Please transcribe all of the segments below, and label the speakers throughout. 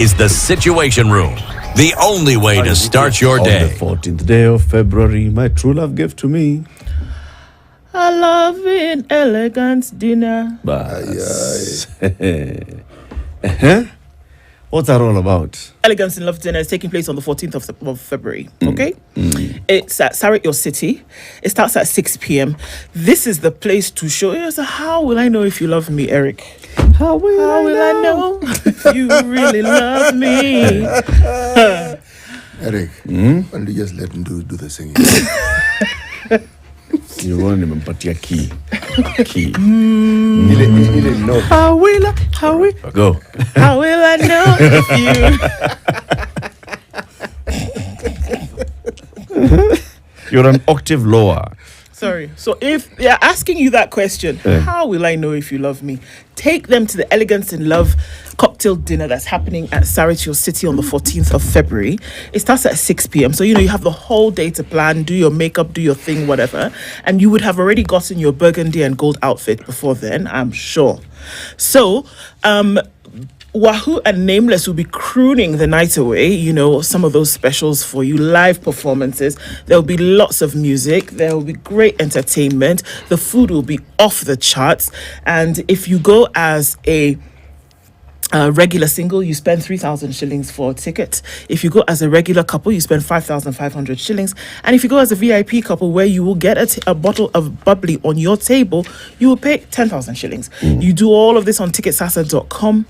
Speaker 1: is the Situation Room. The only way to start your day.
Speaker 2: On the 14th day of February, my true love gave to me
Speaker 3: a loving, elegant dinner.
Speaker 2: What's that all about?
Speaker 3: Elegance in Love Dinner is taking place on the 14th of February, okay? It's at Sarit Your City. It starts at 6 p.m. This is the place to show you. So how will I know if you love me, Eric?
Speaker 2: How will
Speaker 3: I know if you really love me?
Speaker 4: Eric, why don't you just let him do the singing?
Speaker 2: You want him but your key.
Speaker 4: He didn't know.
Speaker 3: How will I
Speaker 2: Go.
Speaker 3: How will I know if you?
Speaker 2: You're an octave lower.
Speaker 3: Sorry. So if they're asking you that question, how will I know if you love me? Take them to the Elegance in Love cocktail dinner that's happening at Sarit Your City on the 14th of February. It starts at 6 p.m. So, you have the whole day to plan, do your makeup, do your thing, whatever. And you would have already gotten your burgundy and gold outfit before then, I'm sure. So, Wahoo and Nameless will be crooning the night away, some of those specials for you, live performances. There'll be lots of music. There will be great entertainment. The food will be off the charts. And if you go as a regular single, you spend 3,000 shillings for a ticket. If you go as a regular couple, you spend 5,500 shillings. And if you go as a VIP couple, where you will get a bottle of bubbly on your table, you will pay 10,000 shillings. You do all of this on ticketsasa.com.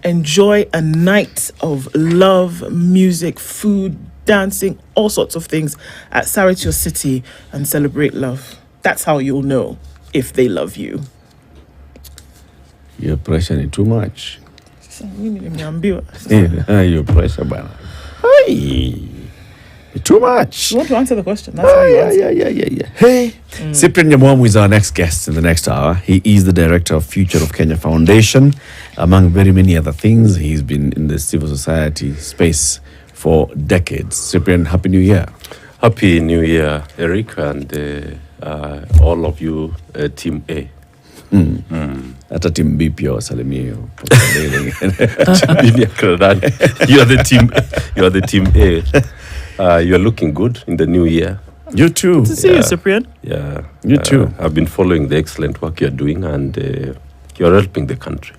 Speaker 3: Enjoy a night of love, music, food, dancing, all sorts of things at Sarit Your City, and celebrate love. That's how you'll know if they love you.
Speaker 2: You're pressuring too much.
Speaker 3: You're
Speaker 2: You're pressure, man. Hey, too much.
Speaker 3: You want to answer the question? That's how you answer.
Speaker 2: Yeah. Hey, Cyprian Nyamomu is our next guest in the next hour. He is the director of Future of Kenya Foundation, among very many other things. He's been in the civil society space for decades. Cyprian, Happy New Year.
Speaker 5: Happy New Year, Eric, and all of you, Team A.
Speaker 2: Hata team B pia wasalimie.
Speaker 5: You are the team A. You are looking good in the new year.
Speaker 2: You too.
Speaker 3: To see you, Cyprian.
Speaker 5: Yeah.
Speaker 2: You too.
Speaker 5: I've been following the excellent work you're doing, and you're helping the country.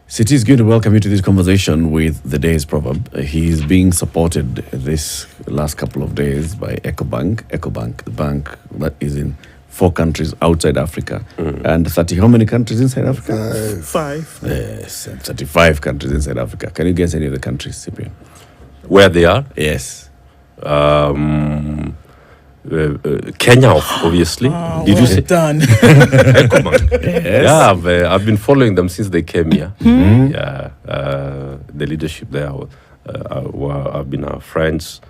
Speaker 2: City is going to welcome you to this conversation with the day's proverb. He's being supported this last couple of days by EcoBank, the bank that is in 4 countries outside Africa, and 30 how many countries inside Africa?
Speaker 3: 5.
Speaker 2: Yes, and 35 countries inside Africa. Can you guess any of the countries, Cyprian?
Speaker 5: Where they are?
Speaker 2: Yes.
Speaker 5: Kenya, obviously.
Speaker 3: Did you say done?
Speaker 5: Yes. Yeah, I've been following them since they came here. Yeah, the leadership there have been our friends.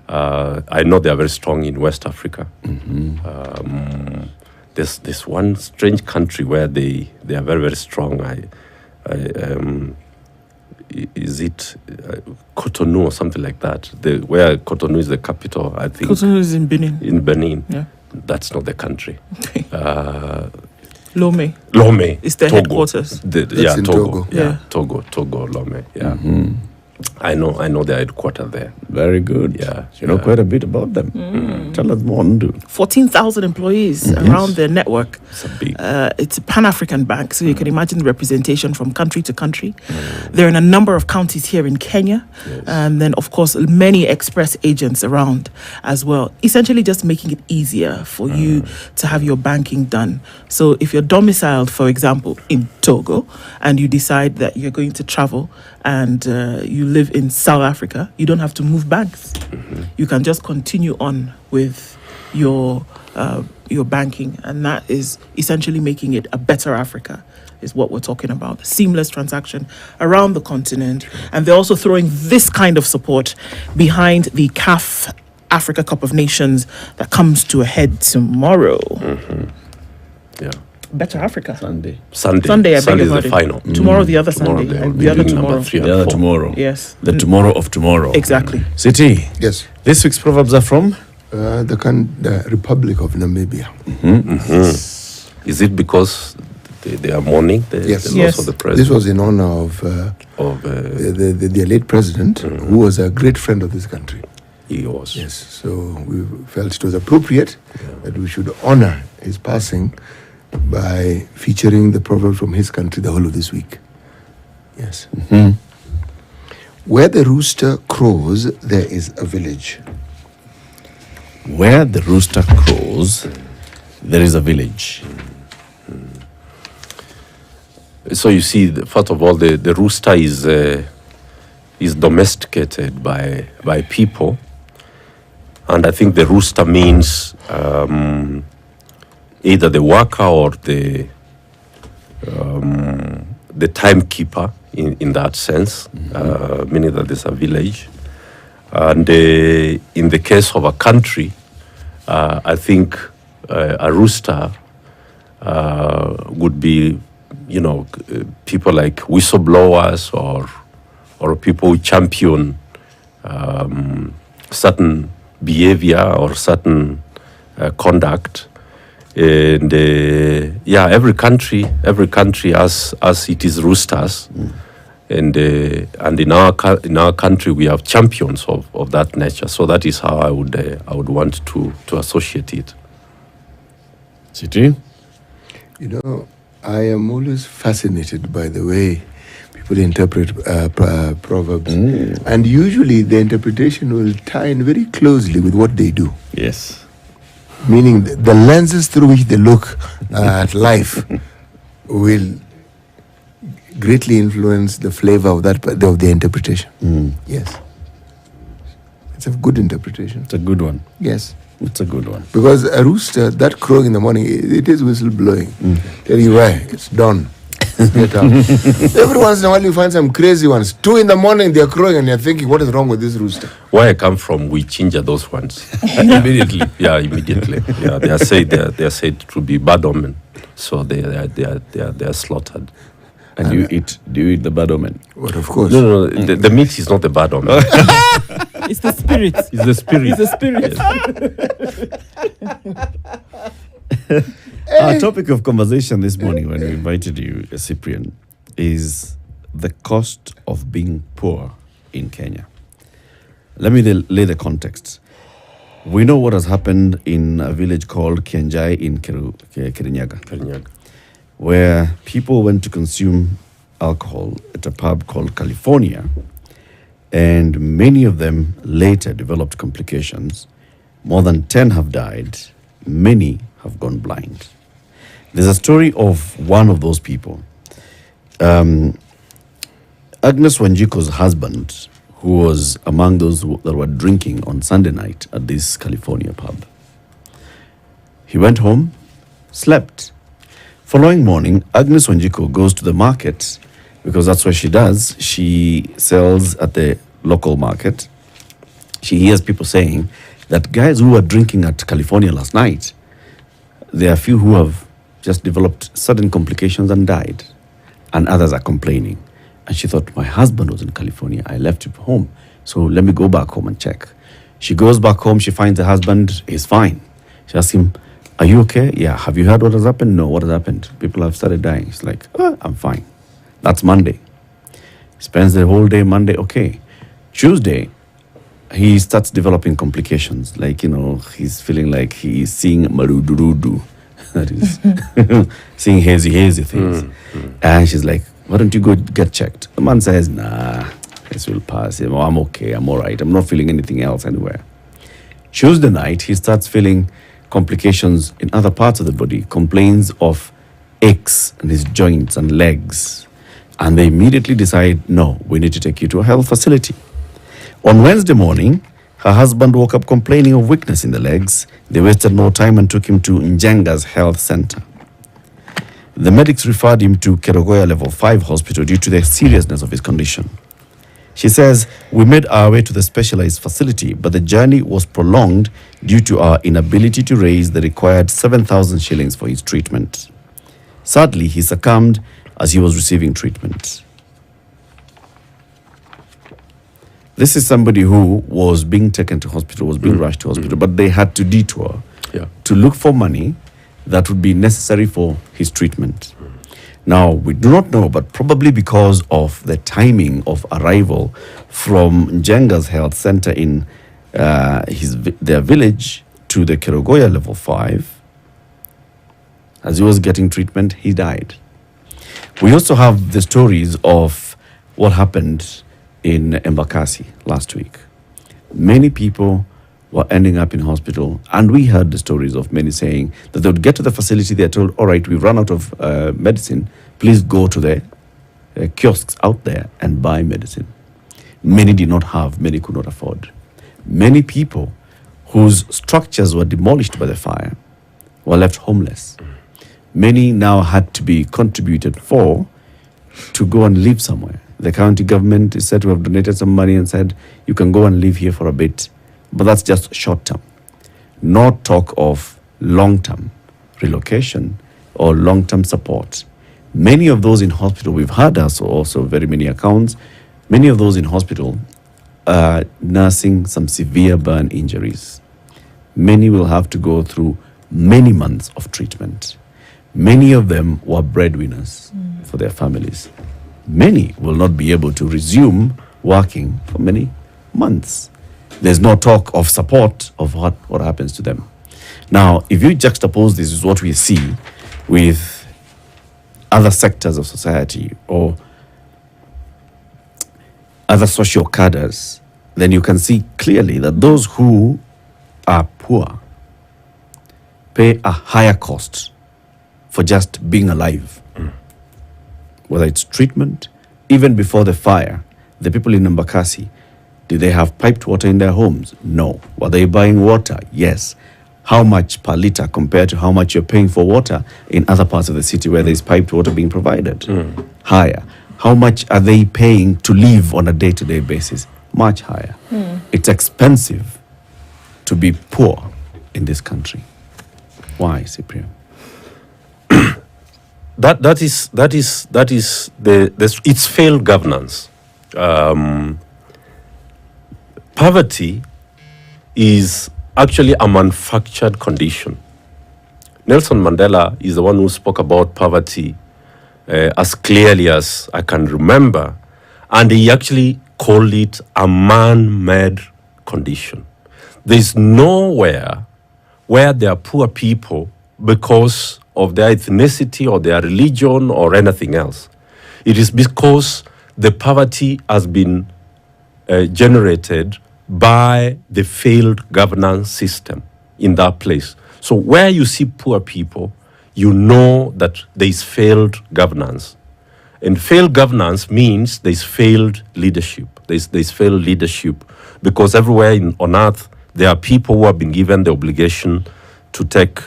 Speaker 5: I know they are very strong in West Africa. There's one strange country where they are very, very strong. Is it Cotonou or something like that? Where Cotonou is the capital, I think.
Speaker 3: Cotonou is in Benin.
Speaker 5: In Benin.
Speaker 3: Yeah.
Speaker 5: That's not the country.
Speaker 3: Okay.
Speaker 5: Lome.
Speaker 3: It's the
Speaker 5: Togo.
Speaker 3: headquarters.
Speaker 5: Yeah,
Speaker 4: in
Speaker 5: Togo.
Speaker 4: Togo.
Speaker 5: Yeah, Togo, Lome. Yeah. I know their headquarters there.
Speaker 2: Very good.
Speaker 5: Yeah.
Speaker 2: You know quite a bit about them. Tell us more, Ndu.
Speaker 3: 14,000 employees around their network.
Speaker 5: It's a big.
Speaker 3: It's a PanAfrican Bank, so you can imagine the representation from country to country. They're in a number of counties here in Kenya, and then, of course, many express agents around as well. Essentially just making it easier for you to have your banking done. So if you're domiciled, for example, in Togo, and you decide that you're going to travel and you live in South Africa, you don't have to move banks. You can just continue on with your banking, and that is essentially making it a better Africa, is what we're talking about. Seamless transaction around the continent, and they're also throwing this kind of support behind the CAF Africa Cup of Nations that comes to a head tomorrow.
Speaker 5: Yeah.
Speaker 3: Better Africa.
Speaker 2: Sunday,
Speaker 3: I beg your
Speaker 5: is the
Speaker 3: pardon.
Speaker 5: final.
Speaker 3: Tomorrow, the other Sunday. The other tomorrow.
Speaker 2: The other tomorrow.
Speaker 3: Yes.
Speaker 2: The tomorrow of tomorrow.
Speaker 3: Exactly.
Speaker 2: City.
Speaker 4: Yes.
Speaker 2: This week's proverbs are from?
Speaker 4: The Republic of Namibia.
Speaker 5: Is it because they are mourning the
Speaker 4: Yes.
Speaker 5: loss
Speaker 3: Yes.
Speaker 5: of the
Speaker 4: This
Speaker 5: president.
Speaker 4: was in honor of the late president, who was a great friend of this country.
Speaker 5: He was.
Speaker 4: Yes, so we felt it was appropriate that we should honor his passing by featuring the proverb from his country the whole of this week. Yes. Where the rooster crows, there is a village.
Speaker 2: Where the rooster crows, there is a village.
Speaker 5: So you see, first of all, the rooster is domesticated by people, and I think the rooster means either the worker or the timekeeper in that sense, meaning that there's a village. And in the case of a country, I think a rooster would be, people like whistleblowers or people who champion certain behavior or certain conduct. And every country has it is roosters. And in our country we have champions of that nature. So that is how I would want to associate it.
Speaker 2: Chiti?
Speaker 4: I am always fascinated by the way people interpret proverbs, and usually the interpretation will tie in very closely with what they do.
Speaker 2: Yes.
Speaker 4: Meaning the lenses through which they look at life will greatly influence the flavor of the interpretation. Yes, it's a good interpretation.
Speaker 2: It's a good one.
Speaker 4: Yes,
Speaker 2: It's a good one.
Speaker 4: because a rooster, that crowing in the morning, it is whistle blowing. Tell you why, it's dawn. Get up. Every once in a while you find some crazy ones. 2 in the morning they're crowing and you're thinking, what is wrong with this rooster?
Speaker 5: Where I come from, we change those ones.
Speaker 2: Immediately.
Speaker 5: Yeah, immediately. Yeah, they are said to be bad omen, so they are slaughtered.
Speaker 2: And do you eat the bad omen?
Speaker 4: Well, of course.
Speaker 5: No, the meat is not the bad omen.
Speaker 3: It's the spirit.
Speaker 5: It's the spirit.
Speaker 3: It's the spirit.
Speaker 2: Our topic of conversation this morning when we invited you, Cyprian, is the cost of being poor in Kenya. Let me lay the context. We know what has happened in a village called Kianjai in Kirinyaga, where people went to consume alcohol at a pub called California, and many of them later developed complications. More than 10 have died. Many have gone blind. There's a story of one of those people. Agnes Wanjiko's husband, who was among those that were drinking on Sunday night at this California pub. He went home, slept. Following morning, Agnes Wanjiko goes to the market because that's what she does. She sells at the local market. She hears people saying that guys who were drinking at California last night, there are a few who have just developed sudden complications and died, and others are complaining. And she thought, my husband was in California, I left him home, so let me go back home and check. She goes back home, she finds the husband is fine. She asks him, are you okay? Yeah. Have you heard what has happened? No. What has happened? People have started dying. He's like, I'm fine. That's Monday. Spends the whole day Monday, okay. Tuesday, he starts developing complications. Like, he's feeling like he's seeing marudurudu. That is, seeing hazy things. And she's like, why don't you go get checked? The man says, nah, this will pass. I'm okay, I'm all right. I'm not feeling anything else anywhere. Tuesday night, he starts feeling complications in other parts of the body, complains of aches in his joints and legs. And they immediately decide, no, we need to take you to a health facility. On Wednesday morning, her husband woke up complaining of weakness in the legs. They wasted no time and took him to Njenga's health center. The medics referred him to Kerogoya Level 5 hospital due to the seriousness of his condition. She says, we made our way to the specialized facility, but the journey was prolonged due to our inability to raise the required 7,000 shillings for his treatment. Sadly, he succumbed as he was receiving treatment. This is somebody who was being taken to hospital, was being rushed to hospital, but they had to detour to look for money that would be necessary for his treatment. Now, we do not know, but probably because of the timing of arrival from Njenga's health center in their village to the Kerogoya level 5, as he was getting treatment, he died. We also have the stories of what happened in Embakasi last week. Many people were ending up in hospital, and we heard the stories of many saying that they would get to the facility, they're told, all right, we've run out of medicine, please go to the kiosks out there and buy medicine. Many did not have, many could not afford. Many people whose structures were demolished by the fire were left homeless. Many now had to be contributed for to go and live somewhere. The county government is said to have donated some money and said, you can go and live here for a bit. But that's just short term. No talk of long-term relocation or long-term support. Many of those in hospital, we've heard also very many accounts, many of those in hospital are nursing some severe burn injuries. Many will have to go through many months of treatment. Many of them were breadwinners for their families. Many will not be able to resume working for many months. There's no talk of support of what happens to them. Now, if you juxtapose this with what we see with other sectors of society or other social cadres, then you can see clearly that those who are poor pay a higher cost for just being alive. Whether it's treatment, even before the fire, the people in Embakasi, did they have piped water in their homes? No. Were they buying water? Yes. How much per liter compared to how much you're paying for water in other parts of the city where there's piped water being provided? Higher. How much are they paying to live on a day-to-day basis? Much higher. It's expensive to be poor in this country. Why, Cyprian?
Speaker 5: That is it's failed governance. Poverty is actually a manufactured condition. Nelson Mandela is the one who spoke about poverty as clearly as I can remember, and he actually called it a man-made condition. There's nowhere where there are poor people because of their ethnicity or their religion or anything else. It is because the poverty has been generated by the failed governance system in that place. So where you see poor people, you know that there is failed governance. And failed governance means there is failed leadership. There is failed leadership because everywhere on earth, there are people who have been given the obligation to take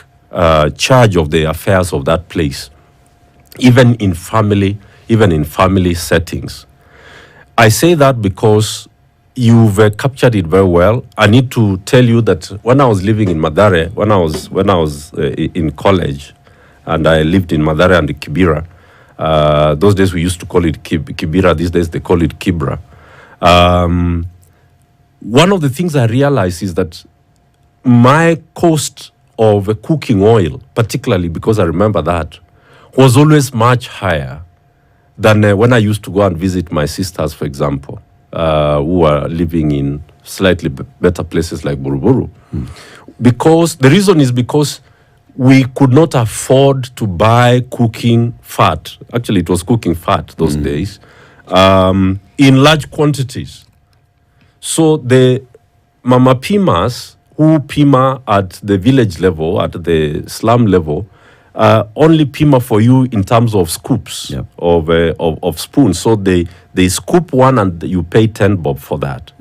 Speaker 5: charge of the affairs of that place, even in family settings. I say that because you've captured it very well. I need to tell you that when I was living in Mathare, when I was in college, and I lived in Mathare and Kibera. Those days we used to call it Kibera. These days they call it Kibra. One of the things I realized is that my cost of cooking oil, particularly because I remember that, was always much higher than when I used to go and visit my sisters, for example, who were living in slightly better places like Buruburu. Because the reason is because we could not afford to buy cooking fat. Actually, it was cooking fat those days in large quantities. So the Mama Pimas who pima at the village level, at the slum level, only pima for you in terms of scoops of spoons. So they scoop one and you pay 10 bob for that.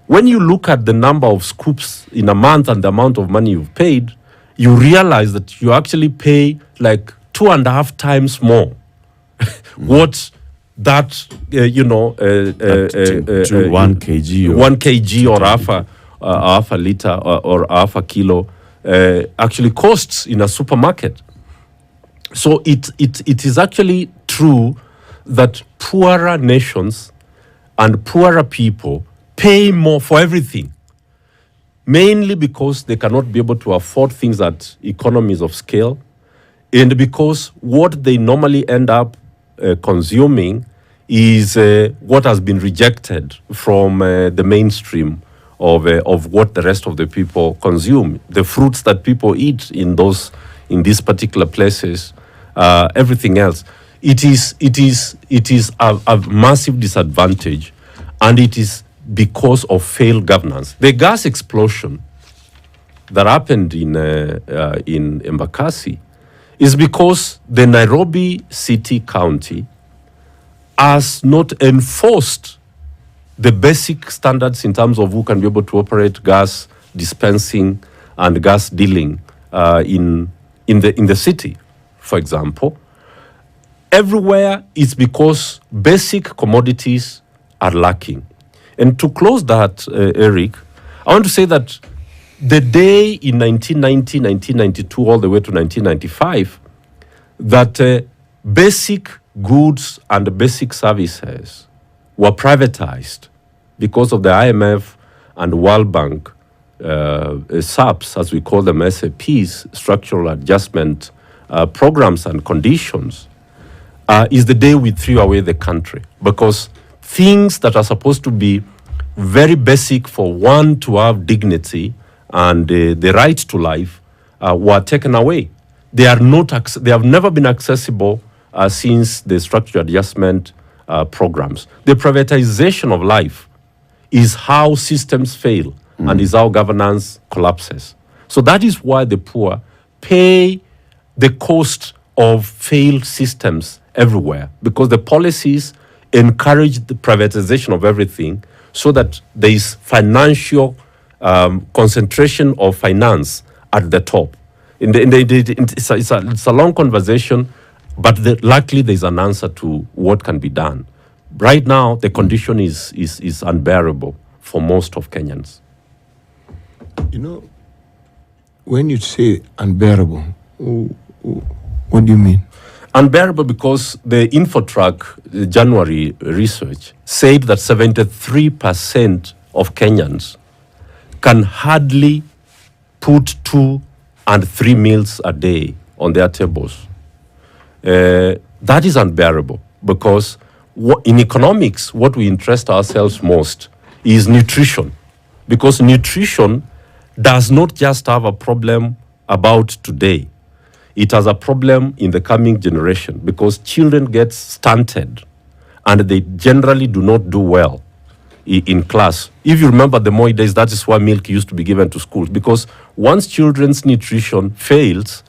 Speaker 5: When you look at the number of scoops in a month and the amount of money you've paid, you realize that you actually pay like 2.5 times more. What that, to 1
Speaker 2: kg.
Speaker 5: 1 kg or half a liter or half a kilo actually costs in a supermarket. So it is actually true that poorer nations and poorer people pay more for everything, mainly because they cannot be able to afford things at economies of scale. And because what they normally end up consuming is what has been rejected from the mainstream of what the rest of the people consume. The fruits that people eat in these particular places, everything else. It is a massive disadvantage, and it is because of failed governance. The gas explosion that happened in Embakasi is because the Nairobi City County has not enforced the basic standards in terms of who can be able to operate gas dispensing and gas dealing in the city, for example. Everywhere it's because basic commodities are lacking. And to close that, Eric, I want to say that the day in 1990, 1992, all the way to 1995, that basic goods and basic services were privatized because of the IMF and World Bank SAPs, as we call them, SAPs, structural adjustment programs and conditions, is the day we threw away the country, because things that are supposed to be very basic for one to have dignity and the right to life were taken away. They have never been accessible since the structural adjustment programs. The privatization of life is how systems fail and is how governance collapses. So that is why the poor pay the cost of failed systems everywhere, because the policies encourage the privatization of everything so that there is financial concentration of finance at the top. It's a long conversation, but luckily there's an answer to what can be done. Right now, the condition is unbearable for most of Kenyans.
Speaker 4: You know, when you say unbearable, what do you mean?
Speaker 5: Unbearable because the Infotrack January research said that 73% of Kenyans can hardly put 2 and 3 meals a day on their tables. That is unbearable because in economics, what we interest ourselves most is nutrition, because nutrition does not just have a problem about today. It has a problem in the coming generation, because children get stunted and they generally do not do well in class. If you remember the Moi days, that is why milk used to be given to schools, because once children's nutrition fails,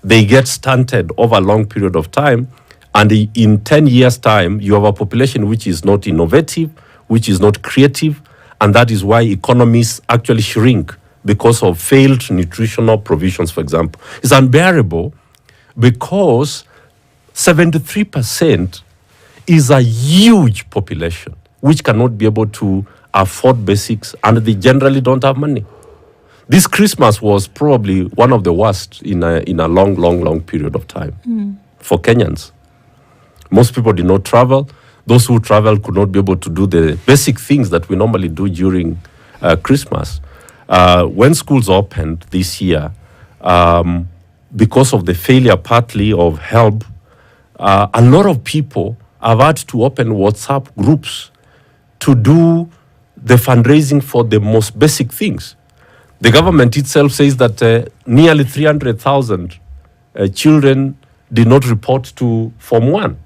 Speaker 5: they get stunted over a long period of time. And in 10 years' time, you have a population which is not innovative, which is not creative, and that is why economies actually shrink because of failed nutritional provisions, for example. It's unbearable because 73% is a huge population which cannot be able to afford basics, and they generally don't have money. This Christmas was probably one of the worst in a long period of time for Kenyans. Most people did not travel. Those who traveled could not be able to do the basic things that we normally do during Christmas. When schools opened this year, because of the failure partly of help, a lot of people have had to open WhatsApp groups to do the fundraising for the most basic things. The government itself says that nearly 300,000 children did not report to Form 1.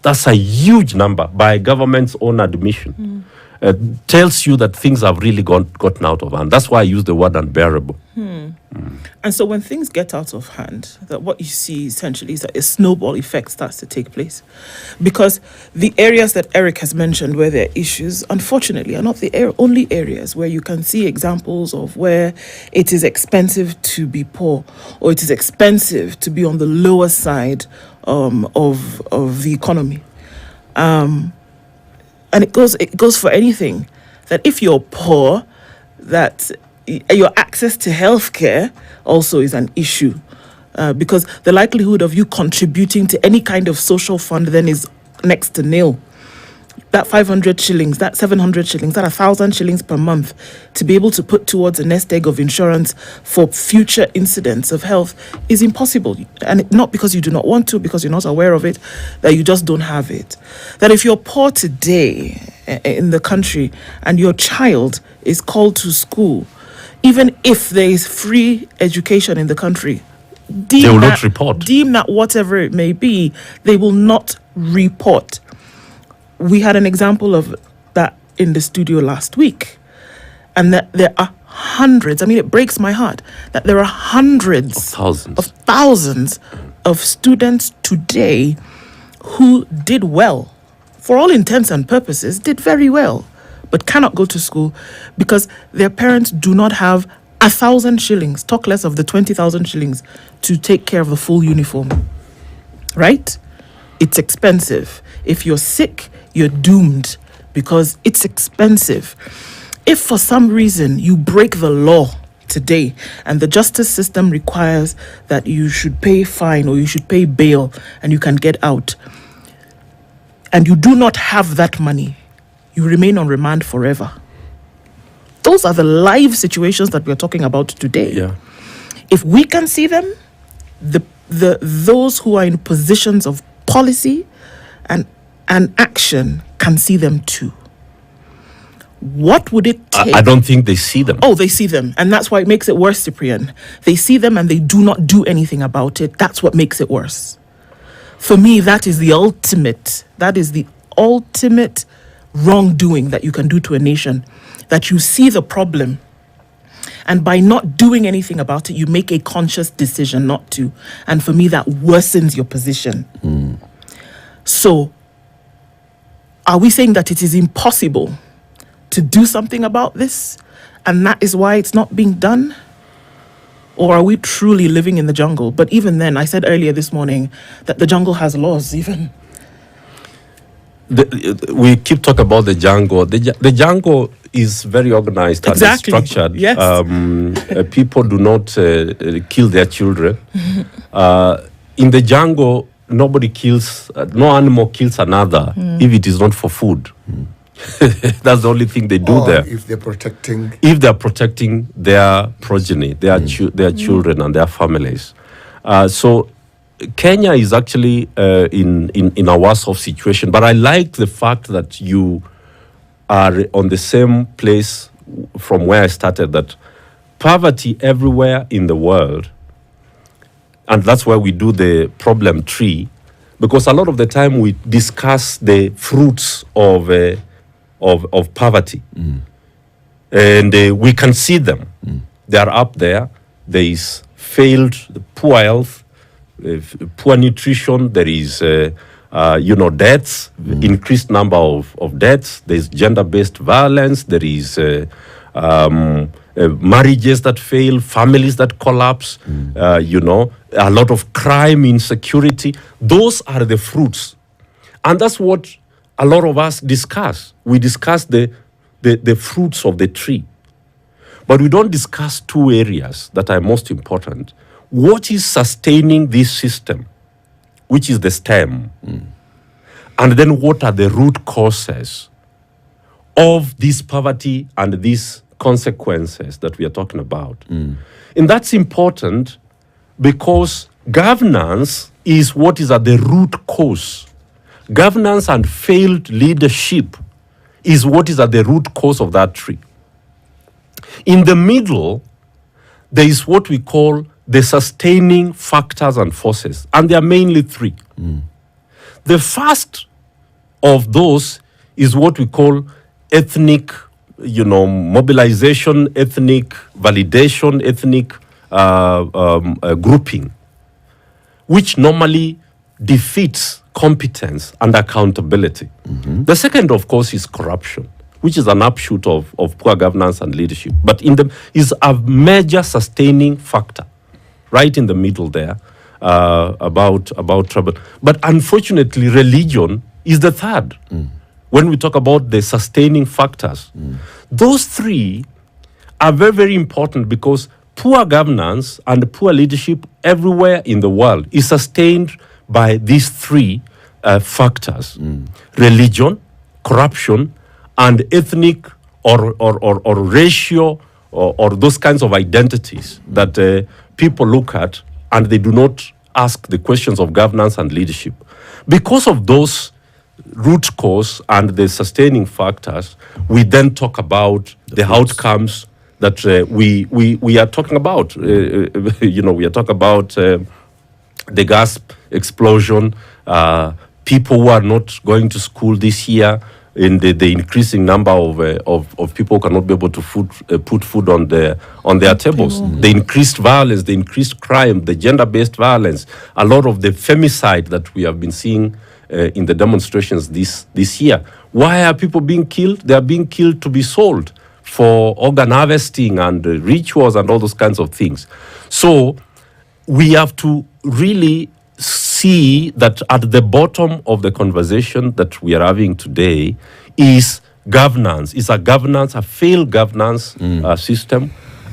Speaker 5: That's a huge number by government's own admission. Tells you that things have really gotten out of hand. That's why I use the word unbearable.
Speaker 3: And so when things get out of hand, that what you see essentially is that a snowball effect starts to take place. Because the areas that Eric has mentioned where there are issues, unfortunately, are not the only areas where you can see examples of where it is expensive to be poor, or it is expensive to be on the lower side of the economy. And it goes for anything. That if you're poor, that your access to healthcare also is an issue, because the likelihood of you contributing to any kind of social fund then is next to nil. that 500 shillings, that 700 shillings, that 1,000 shillings per month to be able to put towards a nest egg of insurance for future incidents of health is impossible. And not because you do not want to, because you're not aware of it, that you just don't have it. That if you're poor today in the country and your child is called to school, even if there is free education in the country,
Speaker 5: they will not report.
Speaker 3: Deem that whatever it may be, they will not report. We had an example of that in the studio last week, and that there are hundreds, I mean, it breaks my heart that there are hundreds of thousands of students today who did well, for all intents and purposes, did very well, but cannot go to school because their parents do not have 1,000 shillings, talk less of the 20,000 shillings, to take care of the full uniform. Right? It's expensive. If you're sick, you're doomed because it's expensive. If for some reason you break the law today and the justice system requires that you should pay fine or you should pay bail and you can get out, and you do not have that money, you remain on remand forever. Those are the live situations that we're talking about today.
Speaker 5: Yeah.
Speaker 3: If we can see them, those who are in positions of policy and action can see them too. What would it take?
Speaker 5: I don't think they see them.
Speaker 3: Oh, they see them. And that's why it makes it worse, Cyprian. They see them and they do not do anything about it. That's what makes it worse. For me, that is the ultimate wrongdoing that you can do to a nation. That you see the problem, and by not doing anything about it, you make a conscious decision not to. And for me, that worsens your position. So, are we saying that it is impossible to do something about this, and that is why it's not being done? Or are we truly living in the jungle? But even then, I said earlier this morning that the jungle has laws even.
Speaker 5: We keep talking about the jungle. The jungle is very organized and structured.
Speaker 3: Yes.
Speaker 5: People do not kill their children. In the jungle, nobody kills, no animal kills another if it is not for food. That's the only thing they do there.
Speaker 4: If they're protecting
Speaker 5: their progeny, their children and their families. So Kenya is actually in a worse off situation, but I like the fact that you are on the same place from where I started, that poverty everywhere in the world, and that's why we do the problem tree, because a lot of the time we discuss the fruits of poverty, and we can see them. They are up there. There is failed, poor health, poor nutrition, there is deaths, increased number of deaths, there is gender-based violence, there is marriages that fail, families that collapse, a lot of crime, insecurity. Those are the fruits. And that's what a lot of us discuss. We discuss the fruits of the tree. But we don't discuss two areas that are most important. What is sustaining this system, which is the stem? And then what are the root causes of this poverty and these consequences that we are talking about? And that's important because governance is what is at the root cause. Governance and failed leadership is what is at the root cause of that tree. In the middle, there is what we call the sustaining factors and forces, and there are mainly three. The first of those is what we call ethnic, mobilization, ethnic validation, ethnic grouping, which normally defeats competence and accountability. The second, of course, is corruption, which is an offshoot of poor governance and leadership, but is a major sustaining factor. Right in the middle there, about trouble. But unfortunately, religion is the third. When we talk about the sustaining factors, those three are very, very important because poor governance and poor leadership everywhere in the world is sustained by these three factors: religion, corruption and ethnic or racial or those kinds of identities that people look at and they do not ask the questions of governance and leadership. Because of those root cause and the sustaining factors, we then talk about the outcomes that we are talking about. We are talking about the gas explosion, people who are not going to school this year, in the increasing number of people who cannot be able to put food on their tables, the increased violence, the increased crime, the gender-based violence, a lot of the femicide that we have been seeing in the demonstrations this year. Why are people being killed? They are being killed to be sold for organ harvesting and rituals and all those kinds of things. So we have to really see that at the bottom of the conversation that we are having today is governance, a failed governance system,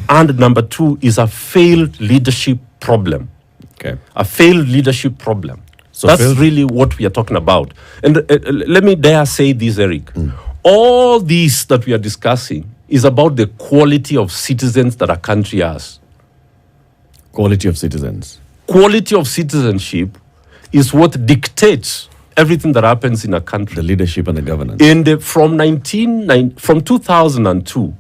Speaker 5: and number two is a failed leadership problem.
Speaker 2: Okay.
Speaker 5: A failed leadership problem.
Speaker 2: So
Speaker 5: that's really what we are talking about. And let me dare say this, Eric. All this that we are discussing is about the quality of citizens that a country has.
Speaker 2: Quality of citizens.
Speaker 5: Quality of citizenship is what dictates everything that happens in a country.
Speaker 2: The leadership and the governance.
Speaker 5: From 2002,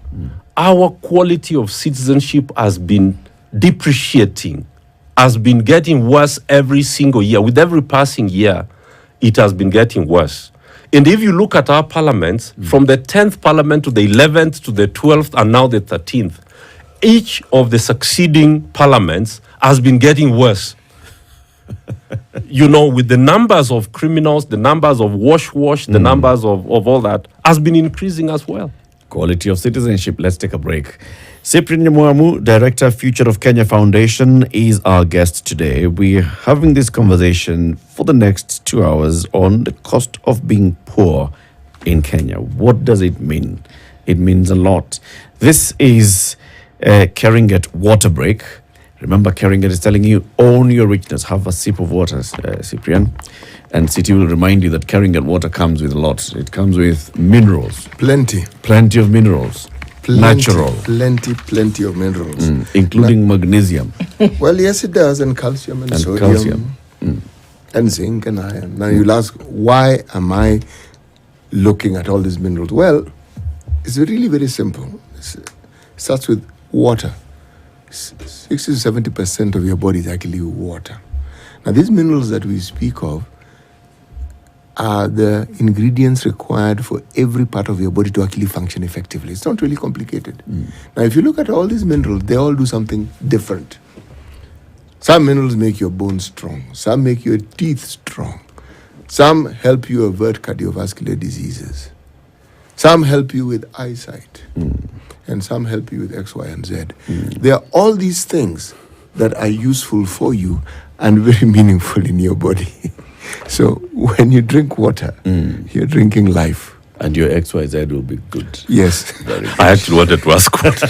Speaker 5: our quality of citizenship has been depreciating, has been getting worse every single year. With every passing year, it has been getting worse. And if you look at our parliaments, from the 10th parliament to the 11th to the 12th and now the 13th, each of the succeeding parliaments has been getting worse. With the numbers of criminals, the numbers of wash, the numbers of all that has been increasing as well.
Speaker 2: Quality of citizenship. Let's take a break. Cyprian Nyamuamu, Director, Future of Kenya Foundation, is our guest today. We're having this conversation for the next 2 hours on the cost of being poor in Kenya. What does it mean? It means a lot. This is Keringet Water Break. Remember, Keringet is telling you, own your richness. Have a sip of water, Cyprian. And City will remind you that Keringet water comes with a lot. It comes with minerals.
Speaker 4: Plenty
Speaker 2: of minerals. Natural.
Speaker 4: Plenty of minerals.
Speaker 2: Including magnesium.
Speaker 4: Well, yes, it does. And calcium and sodium. And zinc and iron. Now you'll ask, why am I looking at all these minerals? Well, it's really very simple. It starts with water. 60 to 70% of your body is actually water. Now, these minerals that we speak of are the ingredients required for every part of your body to actually function effectively. It's not really complicated. Now, if you look at all these minerals, they all do something different. Some minerals make your bones strong. Some make your teeth strong. Some help you avert cardiovascular diseases. Some help you with eyesight. And some help you with X, Y, and Z. There are all these things that are useful for you and very meaningful in your body. So when you drink water, you're drinking life.
Speaker 2: And your XYZ will be good.
Speaker 4: Yes.
Speaker 2: Very good.
Speaker 5: I actually wanted to ask what.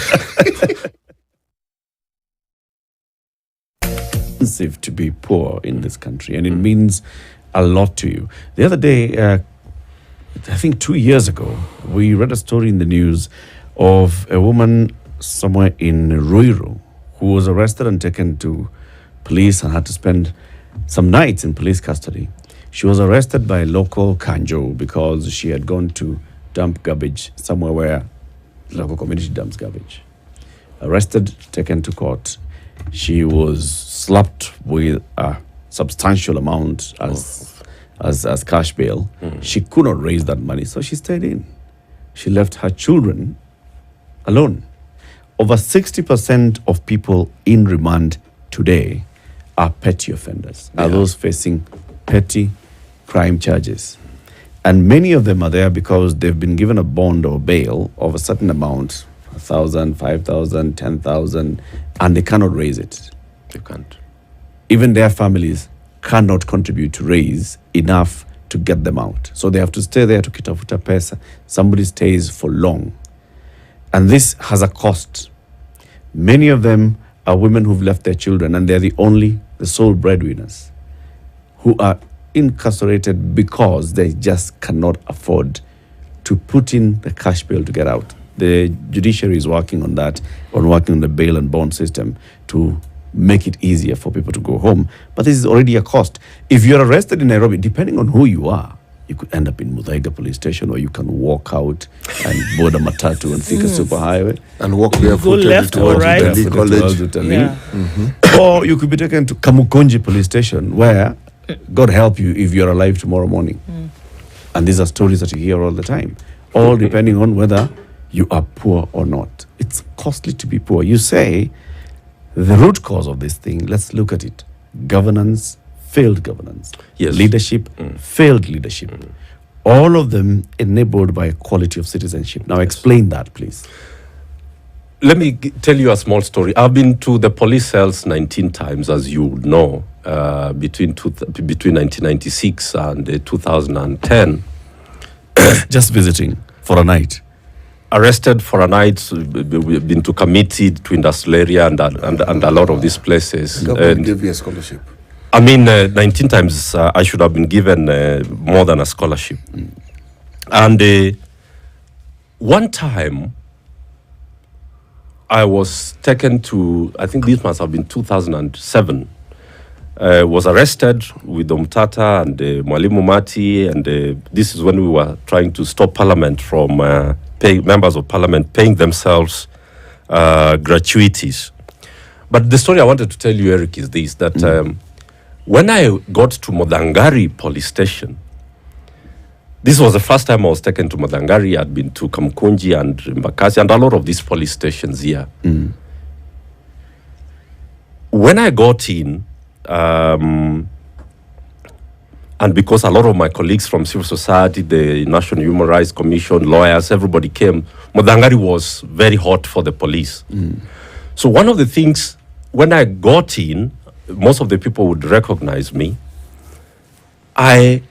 Speaker 2: Expensive to be poor in this country, and it means a lot to you. The other day, I think 2 years ago, we read a story in the news of a woman somewhere in Ruiru who was arrested and taken to police and had to spend some nights in police custody. She was arrested by a local kanjo because she had gone to dump garbage somewhere where the local community dumps garbage. Arrested, taken to court. She was slapped with a substantial amount as cash bail. She could not raise that money, so she stayed in. She left her children alone. Over 60% of people in remand today are petty offenders, are those facing petty crime charges. And many of them are there because they've been given a bond or bail of a certain amount, 1,000, 5,000, 10,000, and they cannot raise it.
Speaker 5: They can't.
Speaker 2: Even their families cannot contribute to raise enough to get them out. So they have to stay there to kitafuta pesa. Somebody stays for long. And this has a cost. Many of them are women who've left their children and they're the sole breadwinners who are incarcerated because they just cannot afford to put in the cash bail to get out. The judiciary is working on that, working on the bail and bond system to make it easier for people to go home. But this is already a cost. If you're arrested in Nairobi, depending on who you are, you could end up in Muthaiga police station, or you can walk out and board a matatu and take a superhighway.
Speaker 4: And walk barefooted
Speaker 3: left or
Speaker 4: towards
Speaker 3: right.
Speaker 4: Italy College.
Speaker 3: Yeah.
Speaker 2: Or you could be taken to Kamukunji police station, where, God help you if you're alive tomorrow morning. And these are stories that you hear all the time, all depending on whether you are poor or not. It's costly to be poor. You say, the root cause of this thing, let's look at it. Governance, failed governance.
Speaker 5: Yes.
Speaker 2: Leadership, failed leadership. All of them enabled by quality of citizenship. Now explain that, please.
Speaker 5: Let me tell you a small story. I've been to the police cells 19 times, as you would know, between 1996 and 2010.
Speaker 2: Just visiting for a night.
Speaker 5: Arrested for a night, we've been to committee, to industrial area, and a lot of these places.
Speaker 4: Government gave you a scholarship.
Speaker 5: I mean, 19 times I should have been given more than a scholarship. And one time, I was taken to, I think this must have been 2007, was arrested with Omtata and Mwalimu Mati, and this is when we were trying to stop Parliament from members of Parliament paying themselves gratuities. But the story I wanted to tell you, Eric, is this, that when I got to Modangari police station, this was the first time I was taken to Modangari. I'd been to Kamkunji and Mbakasi and a lot of these police stations here. When I got in, and because a lot of my colleagues from civil society, the National Human Rights Commission, lawyers, everybody came, Modangari was very hot for the police. So one of the things, when I got in, most of the people would recognize me. I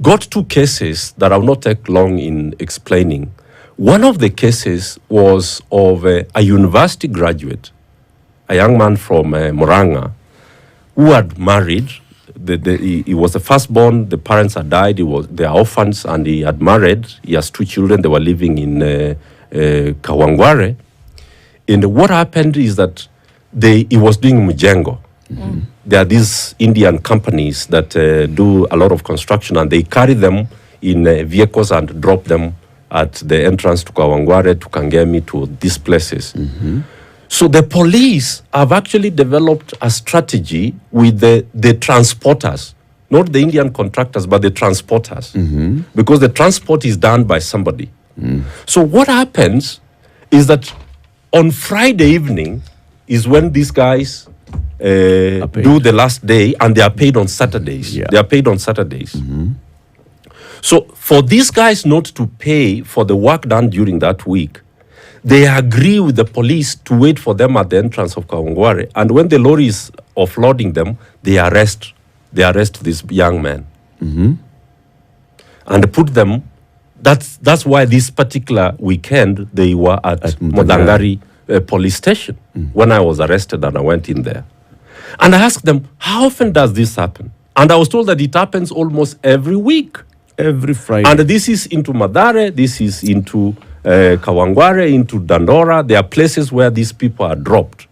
Speaker 5: got two cases that I will not take long in explaining. One of the cases was of a university graduate, a young man from Moranga, who had married. He was the firstborn. The parents had died. They are orphans, and he had married. He has two children. They were living in Kawangware. And what happened is that he was doing Mujengo. There are these Indian companies that do a lot of construction, and they carry them in vehicles and drop them at the entrance to Kawangware, to Kangemi, to these places. So the police have actually developed a strategy with the transporters, not the Indian contractors, but the transporters, because the transport is done by somebody. So what happens is that on Friday evening is when these guys do the last day, and they are paid on Saturdays. They are paid on Saturdays. So for these guys not to pay for the work done during that week, they agree with the police to wait for them at the entrance of Kawangware. And when the lorry is offloading them, they arrest this young man. And put them, that's why this particular weekend they were at Modangari police station when I was arrested and I went in there. And I asked them, how often does this happen? And I was told that it happens almost every week.
Speaker 2: Every Friday.
Speaker 5: And this is into Madare, this is into Kawangware, into Dandora. There are places where these people are dropped.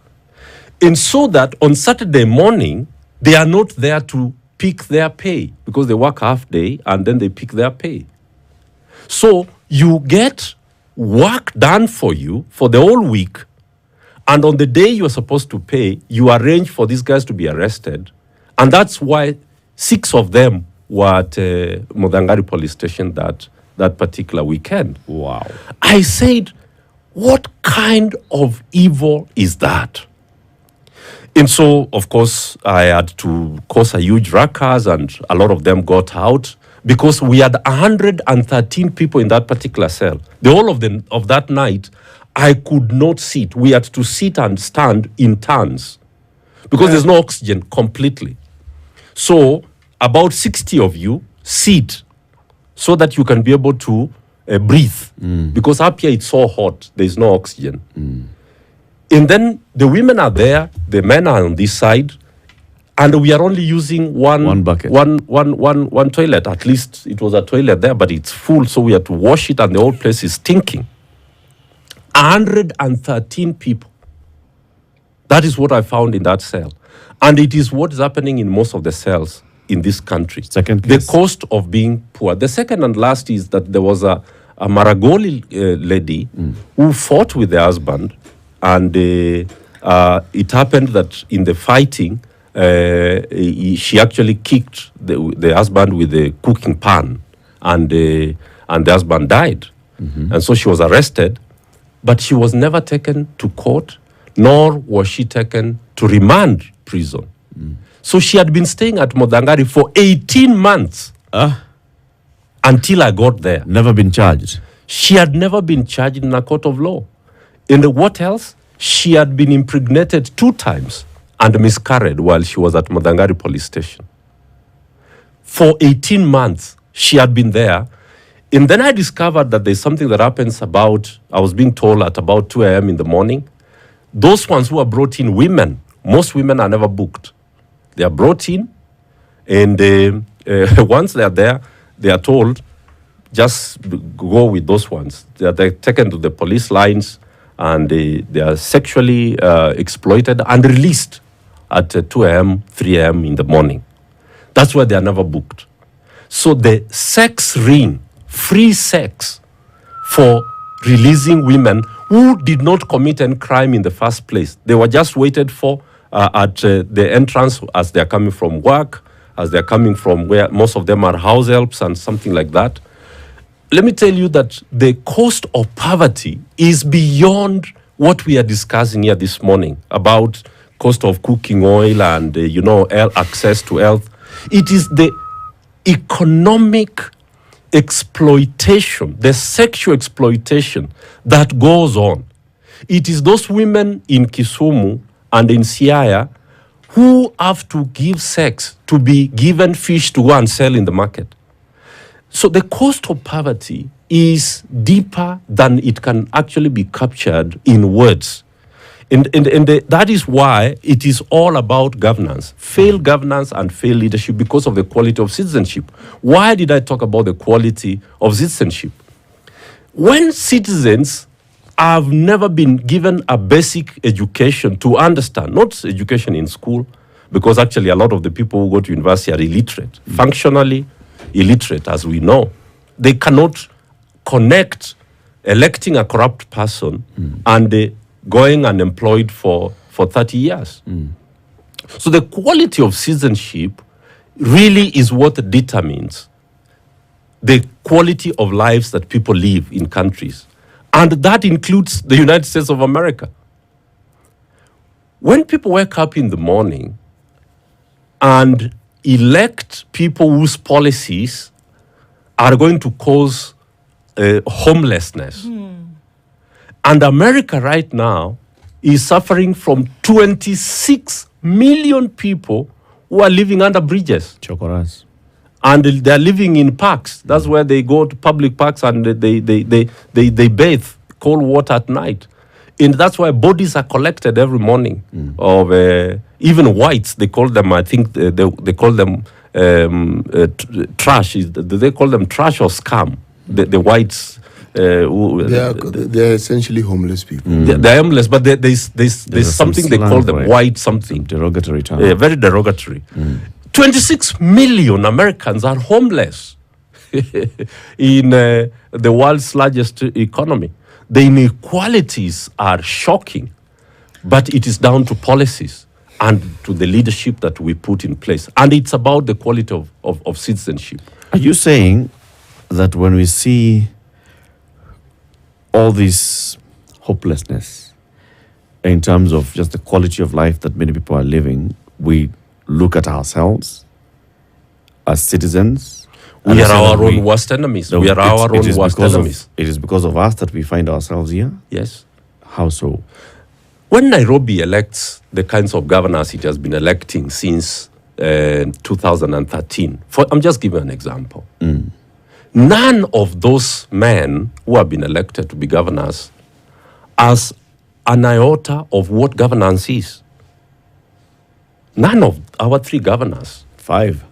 Speaker 5: And so that on Saturday morning, they are not there to pick their pay, because they work half day and then they pick their pay. So you get work done for you for the whole week, and on the day you are supposed to pay, you arrange for these guys to be arrested. And that's why 6 of them were at Modangari police station that particular weekend.
Speaker 2: Wow.
Speaker 5: I said, what kind of evil is that? And so, of course, I had to cause a huge ruckus, and a lot of them got out, because we had 113 people in that particular cell. The whole of that night, I could not sit. We had to sit and stand in turns, because there's no oxygen completely. So about 60 of you sit so that you can be able to breathe, because up here it's so hot, there's no oxygen. And then the women are there, the men are on this side, And we are only using
Speaker 2: One bucket.
Speaker 5: one toilet. At least it was a toilet there, but it's full, so we have to wash it, and the whole place is stinking. 113 people. That is what I found in that cell. And it is what is happening in most of the cells in this country.
Speaker 2: Second
Speaker 5: the
Speaker 2: case.
Speaker 5: cost of being poor. The second and last is that there was a Maragoli lady who fought with the husband, and it happened that in the fighting, she actually kicked the husband with the cooking pan, and the husband died. And so she was arrested, but she was never taken to court, nor was she taken to remand prison. So she had been staying at Modangari for 18 months until I got there.
Speaker 2: Never been charged.
Speaker 5: She had never been charged in a court of law. And what else? She had been impregnated 2 times and miscarried while she was at Modangari police station. For 18 months, she had been there. And then I discovered that there's something that happens I was being told at about 2 a.m. in the morning. Those ones who are brought in, women, most women are never booked. They are brought in, and once they are there, they are told, just go with those ones. They're taken to the police lines, and they are sexually exploited and released at 2 a.m., 3 a.m. in the morning. That's why they are never booked. So the sex ring, free sex for releasing women who did not commit any crime in the first place. They were just waited for at the entrance as they're coming from work, as they're coming from where most of them are house helps and something like that. Let me tell you that the cost of poverty is beyond what we are discussing here this morning about cost of cooking oil and, access to health. It is the economic exploitation, the sexual exploitation that goes on. It is those women in Kisumu and in Siaya who have to give sex to be given fish to go and sell in the market. So the cost of poverty is deeper than it can actually be captured in words. And that is why it is all about governance, failed governance and failed leadership because of the quality of citizenship. Why did I talk about the quality of citizenship? When citizens have never been given a basic education to understand, not education in school, because actually a lot of the people who go to university are illiterate, functionally illiterate, as we know. They cannot connect electing a corrupt person and going unemployed for 30 years. So the quality of citizenship really is what determines the quality of lives that people live in countries. And that includes the United States of America. When people wake up in the morning and elect people whose policies are going to cause homelessness, and America right now is suffering from 26 million people who are living under bridges.
Speaker 2: Chokoras.
Speaker 5: And they're living in parks. That's where they go to public parks and they bathe cold water at night. And that's why bodies are collected every morning of even whites. They call them, I think they call them trash. They call them trash or scum. The whites.
Speaker 4: They are essentially homeless people.
Speaker 5: They're homeless, but there's something they call them, white something.
Speaker 2: Derogatory term.
Speaker 5: Yeah, very derogatory. 26 million Americans are homeless in the world's largest economy. The inequalities are shocking, but it is down to policies and to the leadership that we put in place. And it's about the quality of citizenship.
Speaker 2: Are you saying that when we see all this hopelessness in terms of just the quality of life that many people are living, we look at ourselves as citizens?
Speaker 5: We are our own worst enemies. We are our own worst enemies.
Speaker 2: It is because of us that we find ourselves here?
Speaker 5: Yes.
Speaker 2: How so?
Speaker 5: When Nairobi elects the kinds of governors it has been electing since 2013, I'm just giving an example. None of those men who have been elected to be governors as an iota of what governance is. None of our 3 governors.
Speaker 2: 5.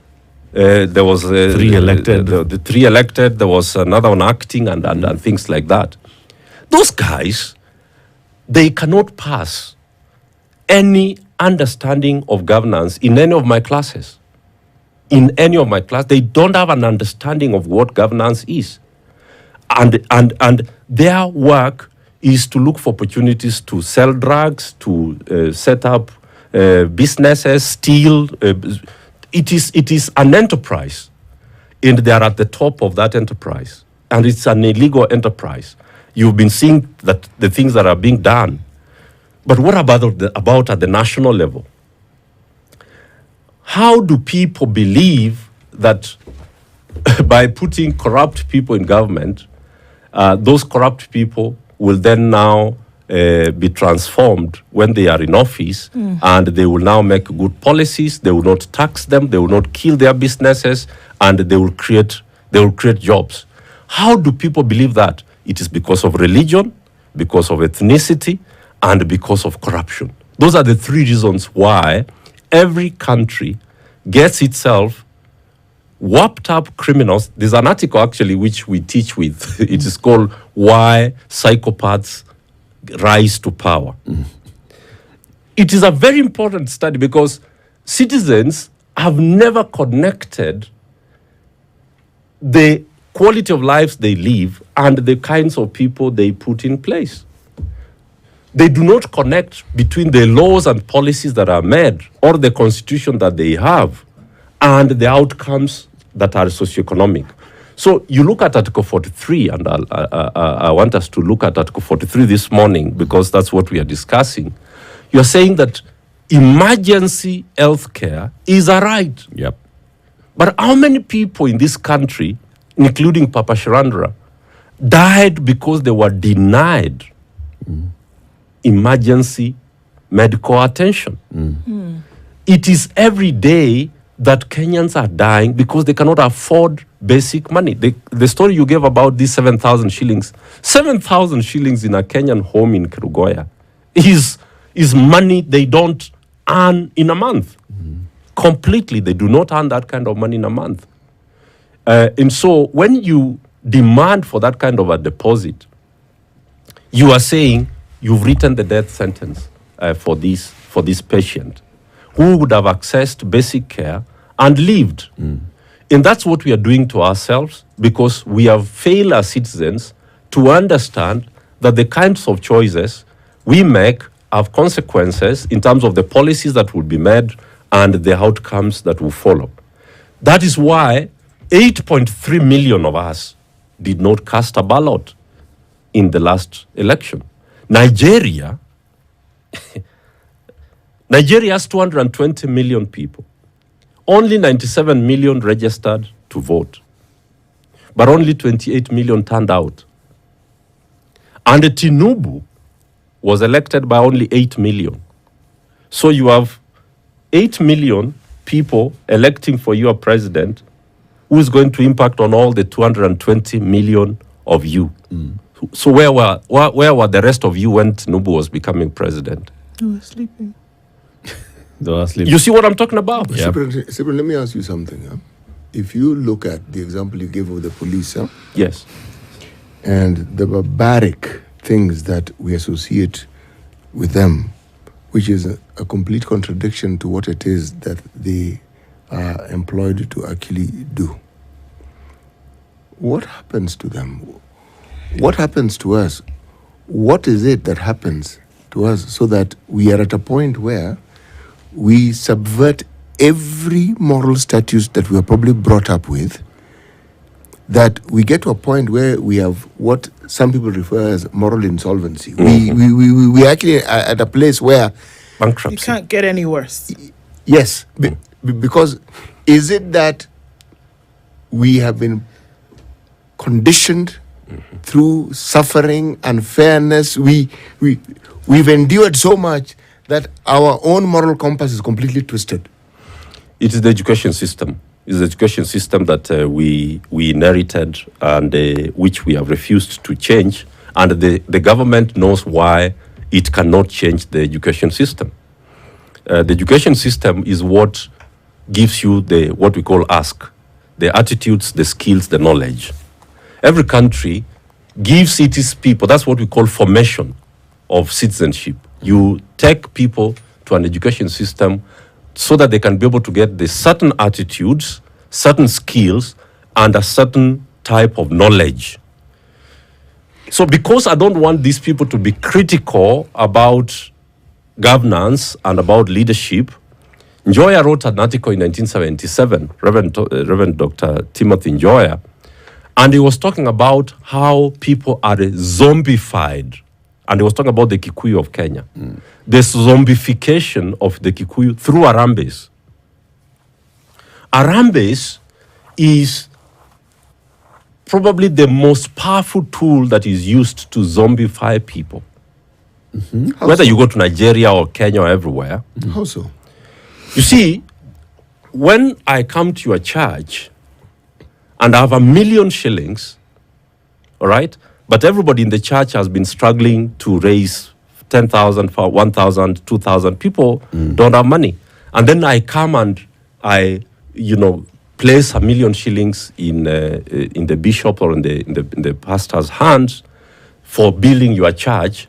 Speaker 5: There was
Speaker 2: 3 elected.
Speaker 5: The 3 elected. There was another one acting and things like that. Those guys, they cannot pass any understanding of governance in any of my classes. In any of my class, they don't have an understanding of what governance is. And their work is to look for opportunities to sell drugs, to set up businesses, steal. It is an enterprise, and they are at the top of that enterprise. And it's an illegal enterprise. You've been seeing that the things that are being done. But what about at the national level? How do people believe that by putting corrupt people in government, those corrupt people will then now be transformed when they are in office, and they will now make good policies? They will not tax them, they will not kill their businesses, and they will create jobs. How do people believe that? It is because of religion, because of ethnicity, and because of corruption. Those are the 3 reasons why every country gets itself warped up criminals. There's an article actually which we teach with. It is called Why Psychopaths Rise to Power. It is a very important study because citizens have never connected the quality of lives they live and the kinds of people they put in place. They do not connect between the laws and policies that are made or the constitution that they have and the outcomes that are socioeconomic. So you look at Article 43, and I want us to look at Article 43 this morning because that's what we are discussing. You are saying that emergency health care is a right.
Speaker 2: Yep.
Speaker 5: But how many people in this country, including Papa Shirandra, died because they were denied emergency medical attention? It is every day that Kenyans are dying because they cannot afford basic money. The story you gave about these 7,000 shillings, 7,000 shillings in a Kenyan home in Kerugoya is money they don't earn in a month. Completely, they do not earn that kind of money in a month. And so when you demand for that kind of a deposit, you are saying you've written the death sentence for this patient who would have accessed basic care and lived. And that's what we are doing to ourselves because we have failed as citizens to understand that the kinds of choices we make have consequences in terms of the policies that will be made and the outcomes that will follow. That is why 8.3 million of us did not cast a ballot in the last election. Nigeria has 220 million people. Only 97 million registered to vote, but only 28 million turned out. And Tinubu was elected by only 8 million. So you have 8 million people electing for your president who is going to impact on all the 220 million of you. So where were the rest of you when Tinubu was becoming president?
Speaker 3: They were sleeping.
Speaker 5: You see what I'm talking about?
Speaker 2: Yep.
Speaker 4: Cyprian, let me ask you something. Huh? If you look at the example you gave of the police, huh?
Speaker 5: Yes.
Speaker 4: And the barbaric things that we associate with them, which is a complete contradiction to what it is that they are employed to actually do. What happens to them? What happens to us? What is it that happens to us so that we are at a point where we subvert every moral status that we are probably brought up with, that we get to a point where we have what some people refer as moral insolvency. We actually are at a place where
Speaker 5: Bankruptcy.
Speaker 3: You can't get any worse.
Speaker 4: yes, because is it that we have been conditioned through suffering, unfairness? We've endured so much that our own moral compass is completely twisted.
Speaker 5: It is the education system. It's the education system that we inherited and which we have refused to change. And the government knows why it cannot change the education system. the education system is what gives you what we call ask, the attitudes, the skills, the knowledge. Every country gives its people, that's what we call formation of citizenship. You take people to an education system so that they can be able to get the certain attitudes, certain skills, and a certain type of knowledge. So because I don't want these people to be critical about governance and about leadership, Njoya wrote an article in 1977, Reverend Dr. Timothy Njoya, and he was talking about how people are zombified. And he was talking about the Kikuyu of Kenya. The zombification of the Kikuyu through Harambes. Harambes is probably the most powerful tool that is used to zombify people. Whether you go to Nigeria or Kenya or everywhere.
Speaker 4: How so?
Speaker 5: You see, when I come to your church and I have 1 million shillings, all right, but everybody in the church has been struggling to raise 10,000, 1,000, 2,000. People don't have money. And then I come and I, place 1 million shillings in the bishop or in the pastor's hands for building your church.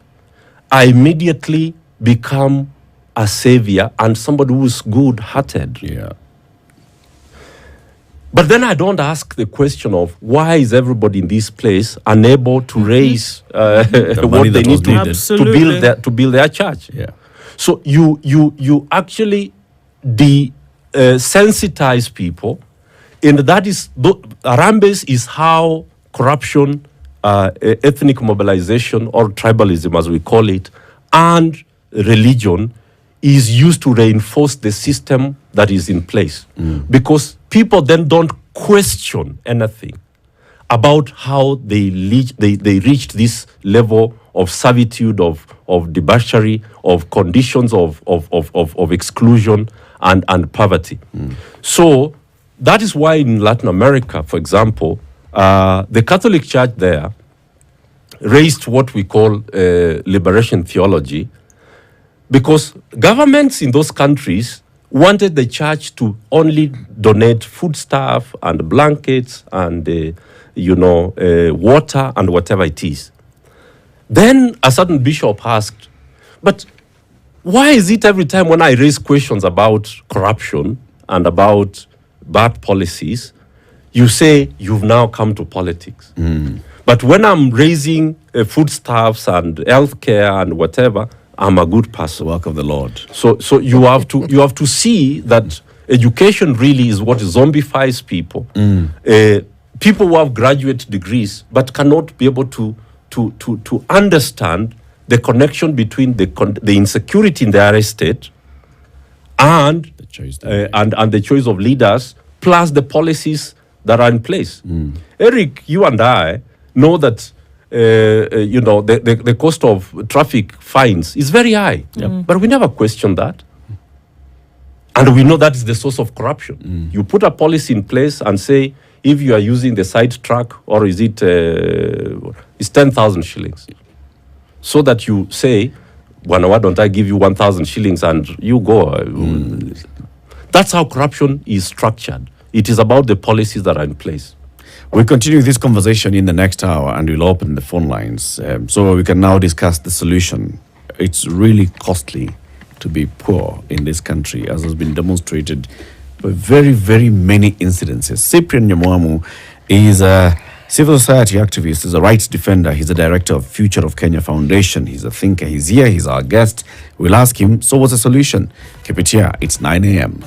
Speaker 5: I immediately become a savior and somebody who is good-hearted.
Speaker 2: Yeah.
Speaker 5: But then I don't ask the question of why is everybody in this place unable to raise what they need to build their church.
Speaker 2: Yeah.
Speaker 5: So you actually desensitize people, and that is Harambes is how corruption, ethnic mobilization, or tribalism, as we call it, and religion is used to reinforce the system that is in place. Because people then don't question anything about how they reached this level of servitude, of debauchery, of conditions of exclusion and poverty. So that is why in Latin America, for example, the Catholic Church there raised what we call liberation theology, because governments in those countries wanted the church to only donate foodstuff and blankets and water and whatever it is. Then a certain bishop asked, but why is it every time when I raise questions about corruption and about bad policies, you say you've now come to politics? But when I'm raising foodstuffs and healthcare and whatever, I'm a good person.
Speaker 2: Work of the Lord.
Speaker 5: So you have to see that education really is what zombifies people. People who have graduate degrees but cannot be able to understand the connection between the insecurity in their estate and the choice of leaders plus the policies that are in place. Eric, you and I know that the cost of traffic fines is very high. But we never question that. And we know that is the source of corruption. You put a policy in place and say, if you are using the side track, or is it it's 10,000 shillings. So that you say, why don't I give you 1,000 shillings and you go. That's how corruption is structured. It is about the policies that are in place.
Speaker 2: We'll continue this conversation in the next hour and we'll open the phone lines so we can now discuss the solution. It's really costly to be poor in this country, as has been demonstrated by very, very many incidences. Cyprian Nyamwamu is a civil society activist, he's a rights defender, he's a director of Future of Kenya Foundation, he's a thinker, he's here, he's our guest. We'll ask him, so what's the solution? Keep it here, it's 9 a.m.